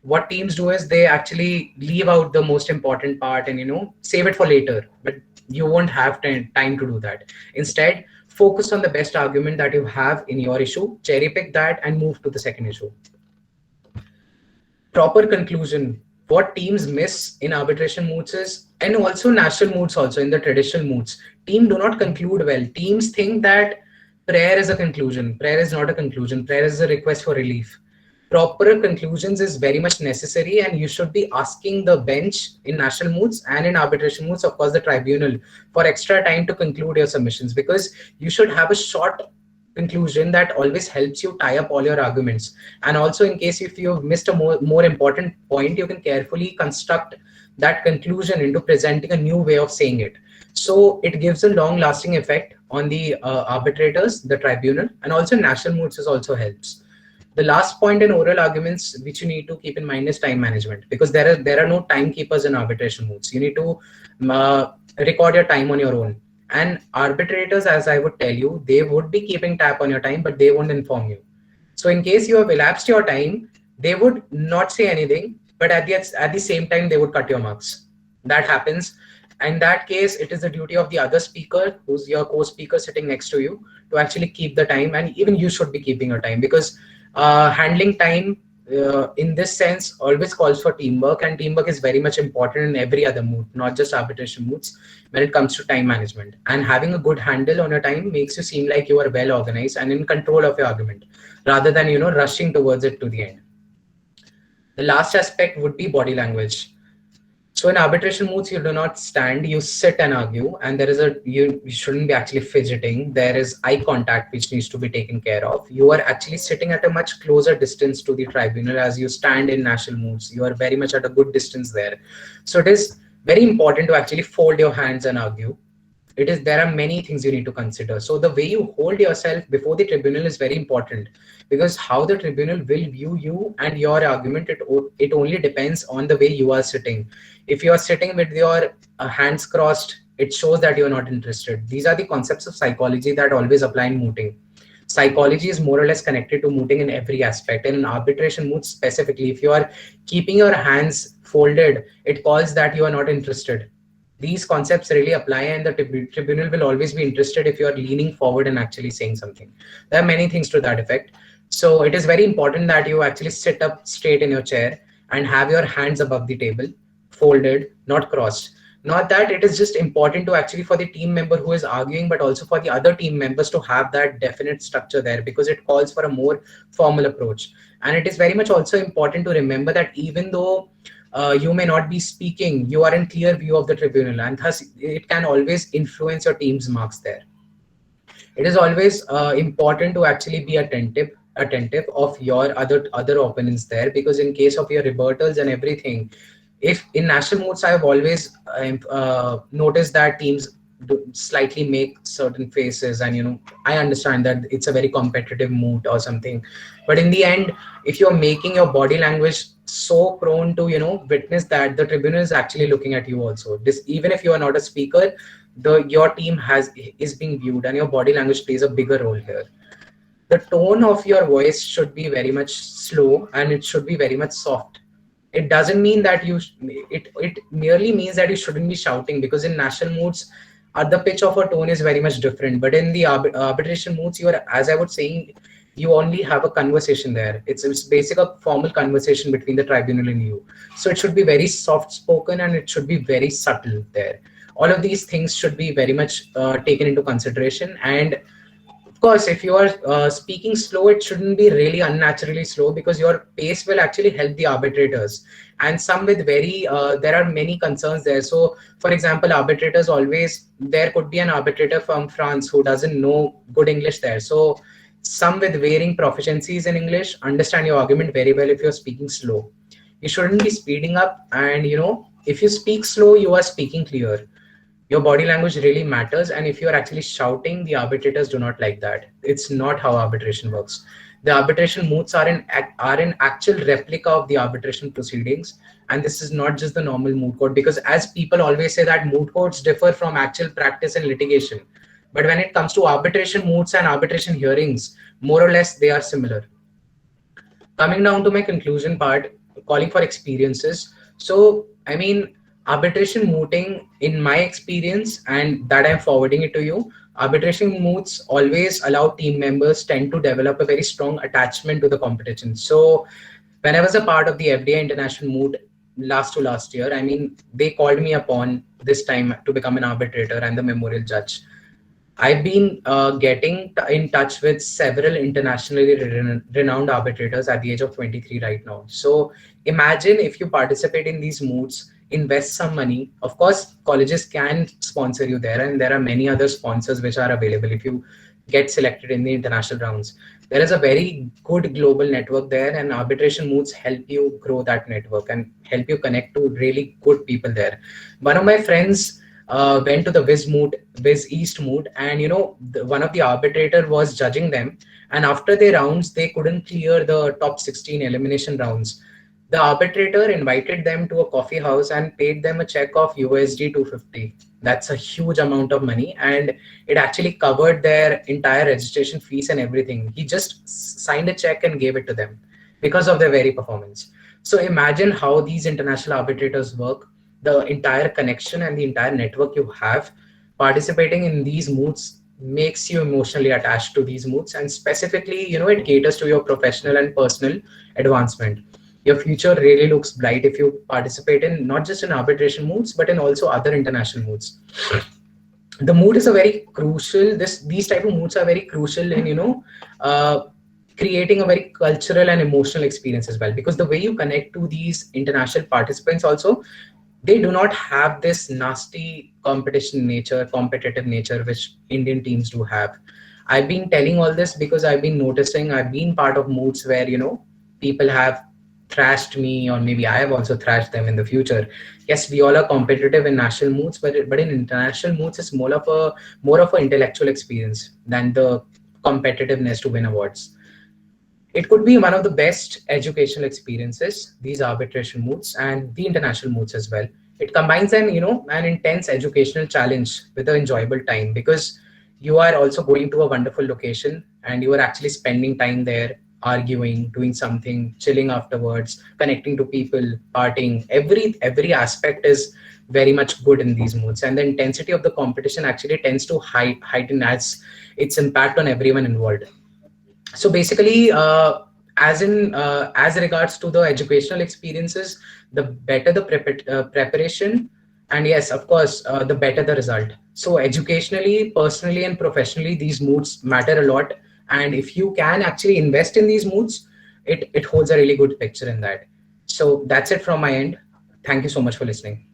[SPEAKER 2] What teams do is they actually leave out the most important part and, save it for later, but you won't have time to do that. Instead, focus on the best argument that you have in your issue, cherry pick that, and move to the second issue. Proper conclusion. What teams miss in arbitration moods is, and also national moods, also in the traditional moods, team do not conclude well. Teams think that prayer is a conclusion. Prayer is not a conclusion. Prayer is a request for relief. Proper conclusions is very much necessary, and you should be asking the bench in national moods and in arbitration moods, of course, the tribunal, for extra time to conclude your submissions, because you should have a short conclusion that always helps you tie up all your arguments. And also, in case if you've missed a more important point, you can carefully construct that conclusion into presenting a new way of saying it. So it gives a long lasting effect on the arbitrators, the tribunal, and also national moods also helps. The last point in oral arguments which you need to keep in mind is time management, because there are no timekeepers in arbitration moods. You need to record your time on your own. And arbitrators, as I would tell you, they would be keeping tab on your time, but they won't inform you. So in case you have elapsed your time, they would not say anything, but at the same time, they would cut your marks. That happens. In that case, it is the duty of the other speaker, who's your co-speaker sitting next to you, to actually keep the time. And even you should be keeping your time, because handling time in this sense always calls for teamwork, and teamwork is very much important in every other mood, not just arbitration moods, when it comes to time management. And having a good handle on your time makes you seem like you are well organized and in control of your argument, rather than rushing towards it to the end. The last aspect would be body language. So in arbitration moods, you do not stand, you sit and argue, and you shouldn't be actually fidgeting. There is eye contact which needs to be taken care of. You are actually sitting at a much closer distance to the tribunal as you stand in national moods. You are very much at a good distance there. So it is very important to actually fold your hands and argue. There are many things you need to consider. So the way you hold yourself before the tribunal is very important, because how the tribunal will view you and your argument, it only depends on the way you are sitting. If you are sitting with your hands crossed, it shows that you are not interested. These are the concepts of psychology that always apply in mooting. Psychology is more or less connected to mooting in every aspect. And in arbitration mood specifically, if you are keeping your hands folded, it calls that you are not interested. These concepts really apply, and the tribunal will always be interested if you are leaning forward and actually saying something. There are many things to that effect. So it is very important that you actually sit up straight in your chair and have your hands above the table, folded, not crossed. Not that it is just important to actually for the team member who is arguing, but also for the other team members to have that definite structure there, because it calls for a more formal approach. And it is very much also important to remember that even though you may not be speaking, you are in clear view of the tribunal, and thus it can always influence your team's marks there. It is always important to actually be attentive of your other opponents there, because in case of your rebuttals and everything, if in national moods, I've always noticed that teams slightly make certain faces, and I understand that it's a very competitive mood or something, but in the end, if you're making your body language so prone to witness that the tribunal is actually looking at you also, this even if you are not a speaker, your team is being viewed, and your body language plays a bigger role here. The tone of your voice should be very much slow, and it should be very much soft. It doesn't mean that it merely means that you shouldn't be shouting, because in national moods, the pitch of a tone is very much different. But in the arbitration moods, you are, as I was saying, you only have a conversation there. It's basic a formal conversation between the tribunal and you. So it should be very soft spoken, and it should be very subtle there. All of these things should be very much taken into consideration. And of course, if you are speaking slow, it shouldn't be really unnaturally slow, because your pace will actually help the arbitrators. And some with there are many concerns there. So for example, arbitrators always, there could be an arbitrator from France who doesn't know good English there. So some with varying proficiencies in English understand your argument very well if you're speaking slow. You shouldn't be speeding up, and if you speak slow, you are speaking clear. Your body language really matters, and if you're actually shouting, the arbitrators do not like that. It's not how arbitration works. The arbitration moods are an actual replica of the arbitration proceedings, and this is not just the normal mood court, because as people always say that mood courts differ from actual practice and litigation, but when it comes to arbitration moods and arbitration hearings, more or less they are similar. Coming down to my conclusion part, calling for experiences. So I mean, arbitration mooting, in my experience, and that I'm forwarding it to you, arbitration moots always allow team members tend to develop a very strong attachment to the competition. So when I was a part of the FDI International Moot last year, I mean, they called me upon this time to become an arbitrator and the memorial judge. I've been getting in touch with several internationally renowned arbitrators at the age of 23 right now. So imagine if you participate in these moots, invest some money. Of course, colleges can sponsor you there, and there are many other sponsors which are available if you get selected in the international rounds. There is a very good global network there, and arbitration moots help you grow that network and help you connect to really good people there. One of my friends went to the Viz East moot, and one of the arbitrators was judging them, and after their rounds, they couldn't clear the top 16 elimination rounds. The arbitrator invited them to a coffee house and paid them a check of USD 250. That's a huge amount of money, and it actually covered their entire registration fees and everything. He just signed a check and gave it to them because of their very performance. So imagine how these international arbitrators work, the entire connection and the entire network you have. Participating in these moots makes you emotionally attached to these moots, and specifically, it caters to your professional and personal advancement. Your future really looks bright if you participate in not just in arbitration moots, but in also other international moots. The mood is a very crucial, these type of moods are very crucial in, creating a very cultural and emotional experience as well, because the way you connect to these international participants also, they do not have this nasty competitive nature, which Indian teams do have. I've been telling all this because I've been part of moods where, people have thrashed me, or maybe I have also thrashed them in the future. Yes, we all are competitive in national moods, but in international moods, it's more of an intellectual experience than the competitiveness to win awards. It could be one of the best educational experiences, these arbitration moots and the international moots as well. It combines an intense educational challenge with an enjoyable time, because you are also going to a wonderful location and you are actually spending time there, arguing, doing something, chilling afterwards, connecting to people, partying. Every aspect is very much good in these moods, and the intensity of the competition actually tends to heighten its impact on everyone involved. So basically, as regards to the educational experiences, the better the preparation And yes, of course, the better the result. So educationally, personally, and professionally, these moods matter a lot. And if you can actually invest in these moods, it holds a really good picture in that. So that's it from my end. Thank you so much for listening.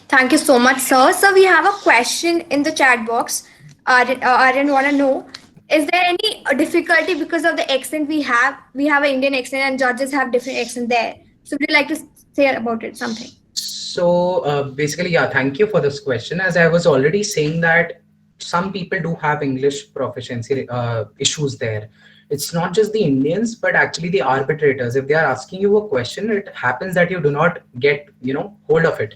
[SPEAKER 1] Thank you so much, sir. So we have a question in the chat box. Aryan want to know, is there any difficulty because of the accent we have? We have an Indian accent and judges have different accent there. So would you like to say about it something?
[SPEAKER 2] So basically, yeah, thank you for this question. As I was already saying that some people do have English proficiency issues there. It's not just the Indians, but actually the arbitrators. If they are asking you a question, it happens that you do not get, hold of it.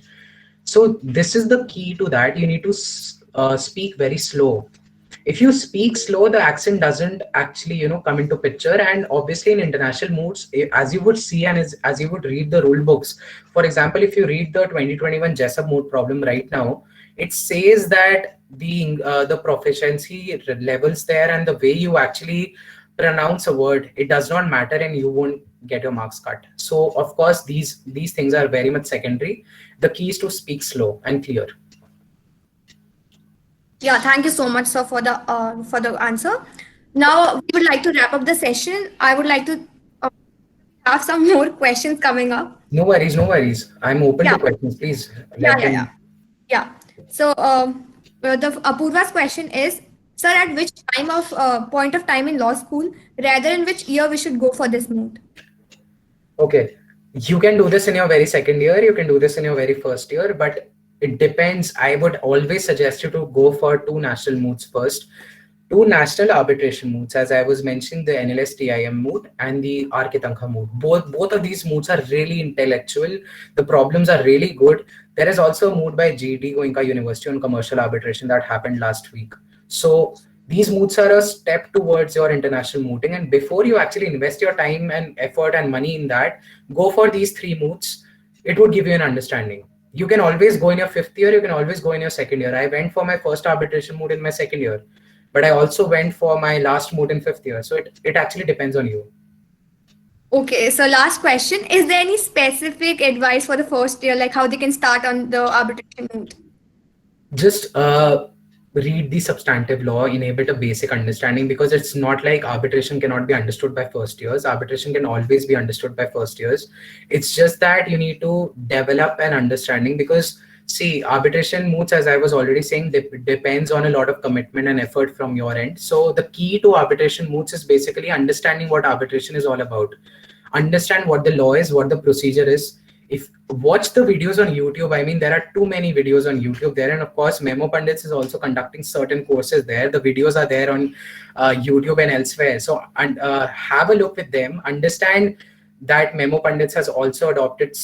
[SPEAKER 2] So this is the key to that. You need to speak very slow. If you speak slow, the accent doesn't actually come into picture. And obviously in international moods, as you would see and as you would read the rule books, for example, if you read the 2021 Jessup mood problem right now, it says that the proficiency levels there and the way you actually pronounce a word, it does not matter, and you won't get your marks cut. So of course these things are very much secondary. The key is to speak slow and clear.
[SPEAKER 1] Yeah, thank you so much, sir, for the answer. Now we would like to wrap up the session. I would like to have some more questions coming up.
[SPEAKER 2] No worries, no worries. I'm open
[SPEAKER 1] Yeah.
[SPEAKER 2] to questions. Please
[SPEAKER 1] Yeah,
[SPEAKER 2] let
[SPEAKER 1] yeah,
[SPEAKER 2] them.
[SPEAKER 1] yeah. So the Apurva's question is, sir, at which point of time in law school, rather in which year we should go for this mood?
[SPEAKER 2] Okay, you can do this in your very second year. You can do this in your very first year, but it depends. I would always suggest you to go for two national moods first. Two national arbitration moods, as I was mentioning, the NLS-TIM mood and the RK mood. Both of these moods are really intellectual. The problems are really good. There is also a mood by GD Goenka University on commercial arbitration that happened last week. So these moods are a step towards your international mooting. And before you actually invest your time and effort and money in that, go for these three moods. It would give you an understanding. You can always go in your fifth year. You can always go in your second year. I went for my first arbitration mood in my second year, but I also went for my last mood in fifth year. So it actually depends on you.
[SPEAKER 1] Okay, so last question. Is there any specific advice for the first year, like how they can start on the arbitration mood?
[SPEAKER 2] Just read the substantive law, enable a basic understanding, because it's not like arbitration cannot be understood by first years. Arbitration can always be understood by first years. It's just that you need to develop an understanding, because see, arbitration moods, as I was already saying, depends on a lot of commitment and effort from your end. So the key to arbitration moods is basically understanding what arbitration is all about. Understand what the law is, what the procedure is. If watch the videos on YouTube, I mean, there are too many videos on YouTube there, and of course Memo Pandits is also conducting certain courses there. The videos are there on YouTube and elsewhere. So have a look with them. Understand that Memo Pandits has also adopted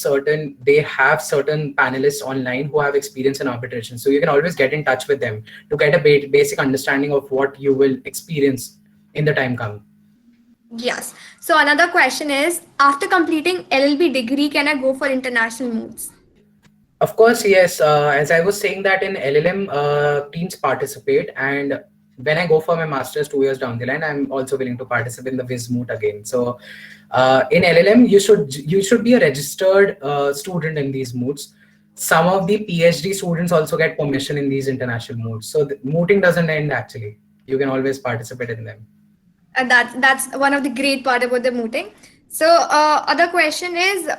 [SPEAKER 2] they have certain panelists online who have experience in arbitration. So you can always get in touch with them to get a basic understanding of what you will experience in the time come.
[SPEAKER 1] Yes. So another question is, after completing LLB degree, can I go for international moods?
[SPEAKER 2] Of course, yes. As I was saying that in LLM, teams participate, and when I go for my master's 2 years down the line, I'm also willing to participate in the Viz moot again. So in LLM, you should be a registered student in these moods. Some of the PhD students also get permission in these international moods. So the mooting doesn't end actually. You can always participate in them.
[SPEAKER 1] And that's one of the great part about the mooting. So other question is,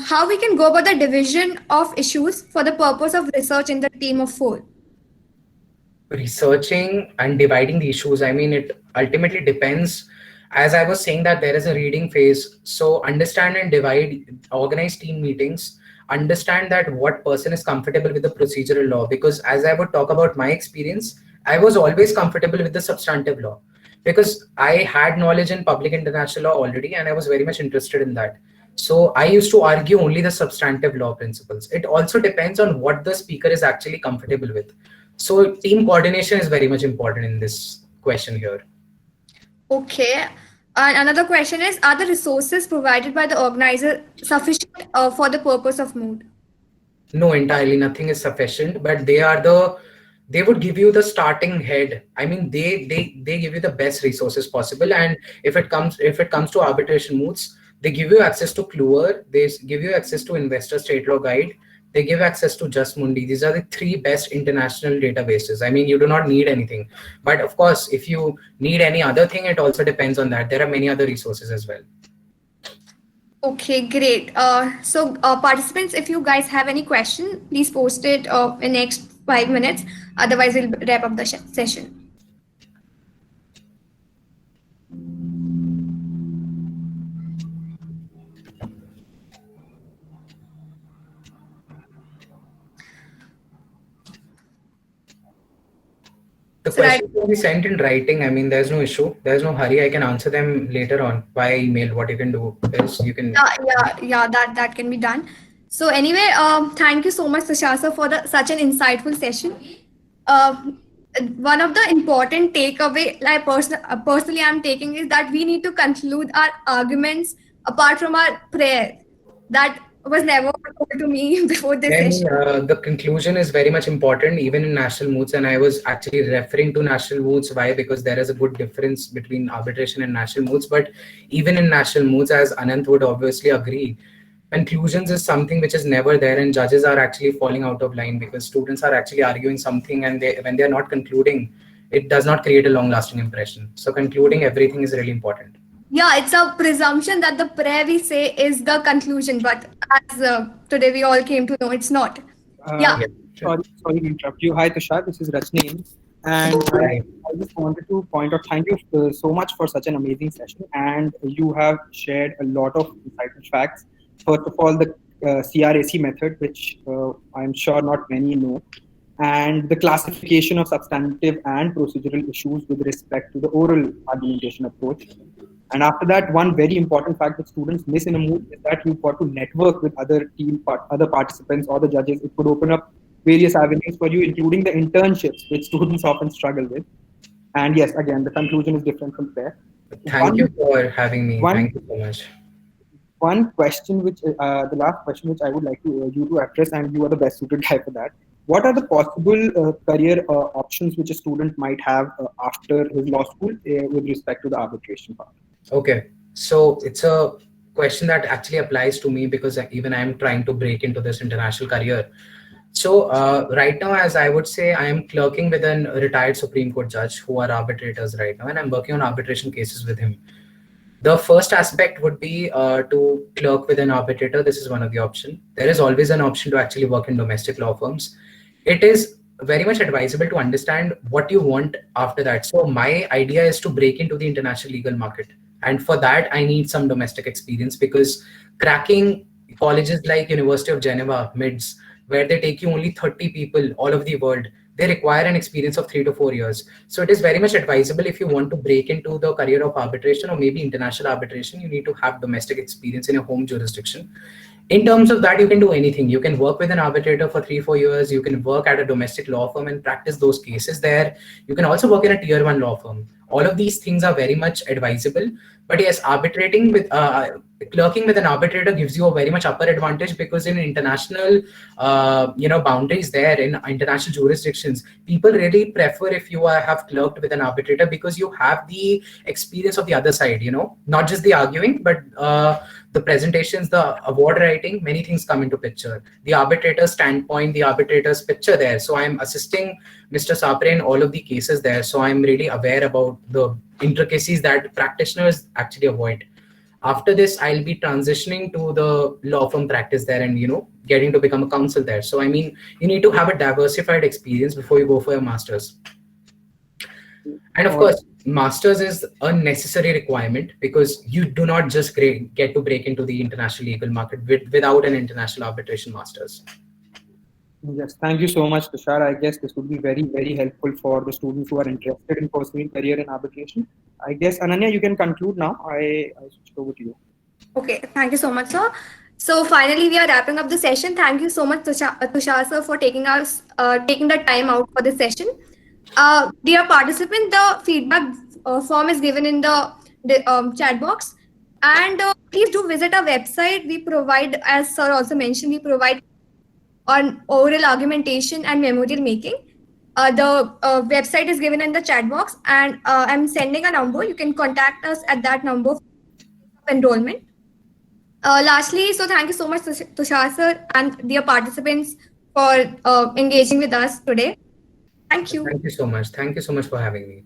[SPEAKER 1] how we can go about the division of issues for the purpose of research in the team of 4?
[SPEAKER 2] Researching and dividing the issues, I mean, it ultimately depends. As I was saying that there is a reading phase. So understand and divide, organize team meetings, understand that what person is comfortable with the procedural law. Because as I would talk about my experience, I was always comfortable with the substantive law, because I had knowledge in public international law already, and I was very much interested in that. So I used to argue only the substantive law principles. It also depends on what the speaker is actually comfortable with. So team coordination is very much important in this question here.
[SPEAKER 1] Okay. And another question is, are the resources provided by the organizer sufficient for the purpose of mood?
[SPEAKER 2] No, entirely nothing is sufficient, but they would give you the starting head. I mean, they give you the best resources possible. And if it comes to arbitration moods, They give you access to Kluwer, they give you access to Investor State Law Guide, they give access to Just Mundi. These are the three best international databases. I mean, you do not need anything. But of course, if you need any other thing, it also depends on that. There are many other resources as well.
[SPEAKER 1] Okay, great. So participants, if you guys have any question, please post it in next 5 minutes. Otherwise, we'll wrap up the session.
[SPEAKER 2] The questions will be sent in writing. I mean, there's no issue. There's no hurry. I can answer them later on via email. What you can do is you can.
[SPEAKER 1] Yeah, that can be done. So anyway, thank you so much, Tushar sir, for such an insightful session. One of the important takeaway, like personally, I'm taking is that we need to conclude our arguments apart from our prayer. That was never told to me before this session.
[SPEAKER 2] The conclusion is very much important, even in national moods. And I was actually referring to national moods. Why? Because there is a good difference between arbitration and national moods. But even in national moods, as Anant would obviously agree, conclusions is something which is never there, and judges are actually falling out of line because students are actually arguing something, and when they're not concluding, it does not create a long-lasting impression. So concluding everything is really important.
[SPEAKER 1] Yeah, it's a presumption that the prayer we say is the conclusion, but as today we all came to know, it's not.
[SPEAKER 3] Sorry to interrupt you. Hi, Tushar. This is Rajni. And I just wanted to point out, thank you so much for such an amazing session. And you have shared a lot of insightful facts. First of all, the CRAC method, which I'm sure not many know, and the classification of substantive and procedural issues with respect to the oral argumentation approach. And after that, one very important fact that students miss in a mood is that you've got to network with other other participants or the judges. It could open up various avenues for you, including the internships, which students often struggle with. And yes, again, the conclusion is different from there.
[SPEAKER 2] Thank you for having me. Thank you so much.
[SPEAKER 3] One question, which the last question, which I would like you to address, and you are the best suited guy for that. What are the possible career options which a student might have after his law school with respect to the arbitration part?
[SPEAKER 2] Okay, so it's a question that actually applies to me because even I'm trying to break into this international career. So right now, as I would say, I am clerking with a retired Supreme Court judge who are arbitrators right now, and I'm working on arbitration cases with him. The first aspect would be to clerk with an arbitrator. This is one of the options. There is always an option to actually work in domestic law firms. It is very much advisable to understand what you want after that. So my idea is to break into the international legal market. And for that, I need some domestic experience because cracking colleges like University of Geneva, MIDS, where they take you only 30 people all over the world, they require an experience of 3 to 4 years. So it is very much advisable if you want to break into the career of arbitration or maybe international arbitration, you need to have domestic experience in your home jurisdiction. In terms of that, you can do anything. You can work with an arbitrator for 3-4 years. You can work at a domestic law firm and practice those cases there. You can also work in a tier 1 law firm. All of these things are very much advisable. But yes, arbitrating with clerking with an arbitrator gives you a very much upper advantage because in international boundaries there in international jurisdictions, people really prefer if you have clerked with an arbitrator because you have the experience of the other side, not just the arguing, but the presentations, the award writing, many things come into picture. The arbitrator's standpoint, the arbitrator's picture there. So I'm assisting Mr. Sapre in all of the cases there. So I'm really aware about the intricacies that practitioners actually avoid. After this, I'll be transitioning to the law firm practice there and, getting to become a counsel there. So, I mean, you need to have a diversified experience before you go for your master's. And of course, master's is a necessary requirement because you do not just get to break into the international legal market without an international arbitration master's.
[SPEAKER 3] Yes, thank you so much, Tushar. I guess this would be very, very helpful for the students who are interested in pursuing career in arbitration. I guess, Ananya, you can conclude now. I switch over to you.
[SPEAKER 1] Okay, thank you so much, sir. So finally, we are wrapping up the session. Thank you so much, Tushar sir, for taking the time out for this session. Dear participant, the feedback form is given in the chat box. And please do visit our website. We provide, as sir also mentioned, we provide on oral argumentation and memorial making. The website is given in the chat box, and I'm sending a number. You can contact us at that number for enrollment. Lastly, so thank you so much, Tushar sir, and dear participants for engaging with us today. Thank you.
[SPEAKER 2] Thank you so much. Thank you so much for having me.